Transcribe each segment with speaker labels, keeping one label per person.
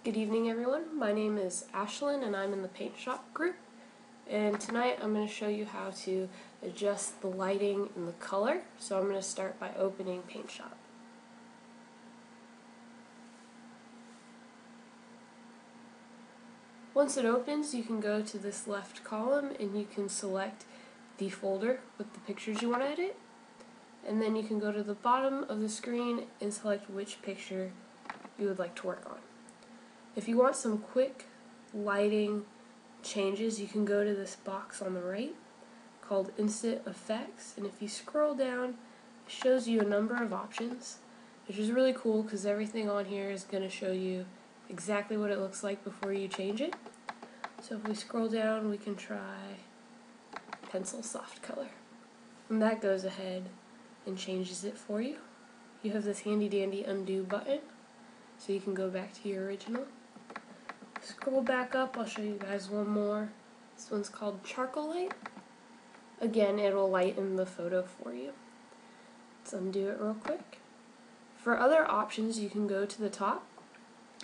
Speaker 1: Good evening, everyone. My name is Ashlyn and I'm in the paint shop group. And tonight I'm going to show you how to adjust the lighting and the color. So I'm going to start by opening paint shop. Once it opens, you can go to this left column and you can select the folder with the pictures you want to edit. And then you can go to the bottom of the screen and select which picture you would like to work on. If you want some quick lighting changes, you can go to this box on the right called Instant Effects, and if you scroll down, it shows you a number of options, which is really cool because everything on here is going to show you exactly what it looks like before you change it. So if we scroll down, we can try Pencil Soft Color, and that goes ahead and changes it for you. You have this handy dandy undo button, so you can go back to your original. Scroll back up, I'll show you guys one more. This one's called Charcoal Light. Again, it'll lighten the photo for you. Let's undo it real quick. For other options, you can go to the top,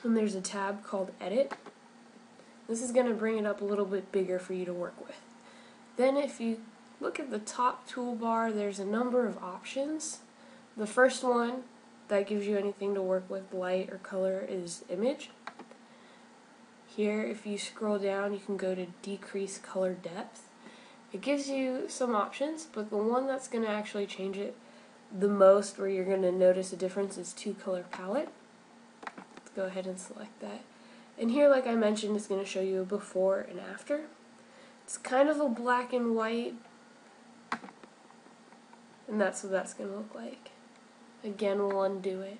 Speaker 1: and there's a tab called Edit. This is going to bring it up a little bit bigger for you to work with. Then if you look at the top toolbar, there's a number of options. The first one that gives you anything to work with, light or color, is Image. Here, if you scroll down, you can go to Decrease Color Depth. It gives you some options, but the one that's going to actually change it the most, where you're going to notice a difference, is Two Color Palette. Let's go ahead and select that. And here, like I mentioned, it's going to show you a before and after. It's kind of a black and white, and that's what that's going to look like. Again, we'll undo it.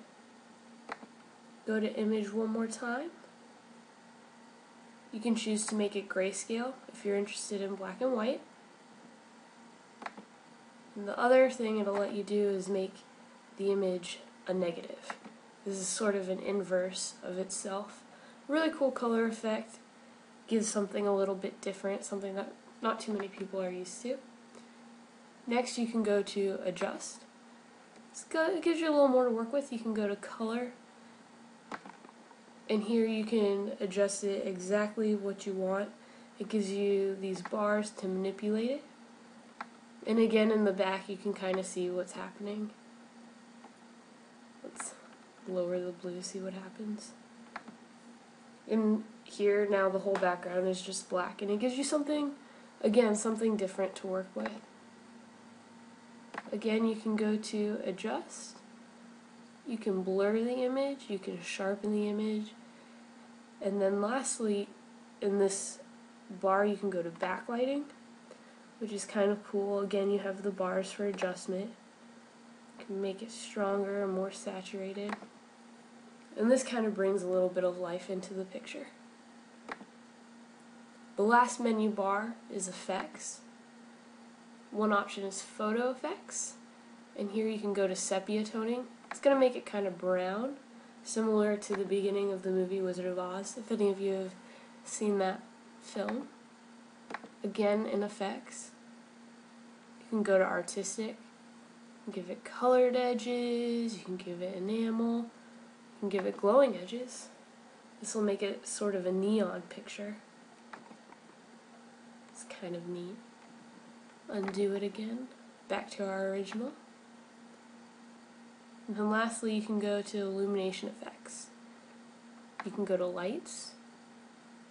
Speaker 1: Go to Image one more time. You can choose to make it grayscale if you're interested in black and white. And the other thing it'll let you do is make the image a negative. This is sort of an inverse of itself. Really cool color effect. Gives something a little bit different, something that not too many people are used to. Next, you can go to Adjust. It gives you a little more to work with. You can go to Color, and here you can adjust it exactly what you want. It gives you these bars to manipulate it. And again, in the back, you can kind of see what's happening. Let's lower the blue, see what happens. And here, now the whole background is just black, and it gives you something, again, something different to work with. Again, you can go to Adjust. You can blur the image, you can sharpen the image, and then lastly, in this bar, you can go to Backlighting, which is kind of cool. Again, you have the bars for adjustment. You can make it stronger and more saturated. And this kind of brings a little bit of life into the picture. The last menu bar is Effects. One option is Photo Effects, and here you can go to Sepia Toning. It's going to make it kind of brown, similar to the beginning of the movie Wizard of Oz, if any of you have seen that film. Again, in Effects, you can go to Artistic, give it colored edges, you can give it enamel, you can give it glowing edges. This will make it sort of a neon picture. It's kind of neat. Undo it again, back to our original. And then lastly, you can go to Illumination Effects. You can go to Lights.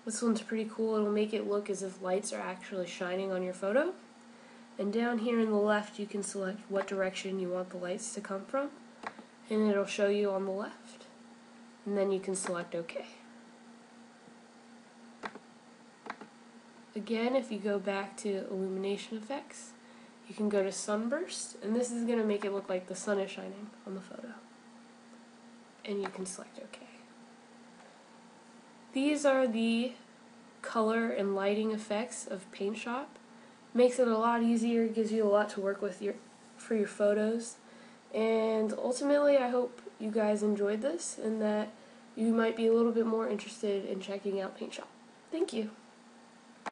Speaker 1: This one's pretty cool. It'll make it look as if lights are actually shining on your photo. And down here in the left, you can select what direction you want the lights to come from, and it'll show you on the left. And then you can select OK. Again, if you go back to Illumination Effects, you can go to Sunburst, and this is going to make it look like the sun is shining on the photo. And you can select OK. These are the color and lighting effects of Paint Shop. Makes it a lot easier, gives you a lot to work with for your photos. And ultimately, I hope you guys enjoyed this and that you might be a little bit more interested in checking out Paint Shop. Thank you.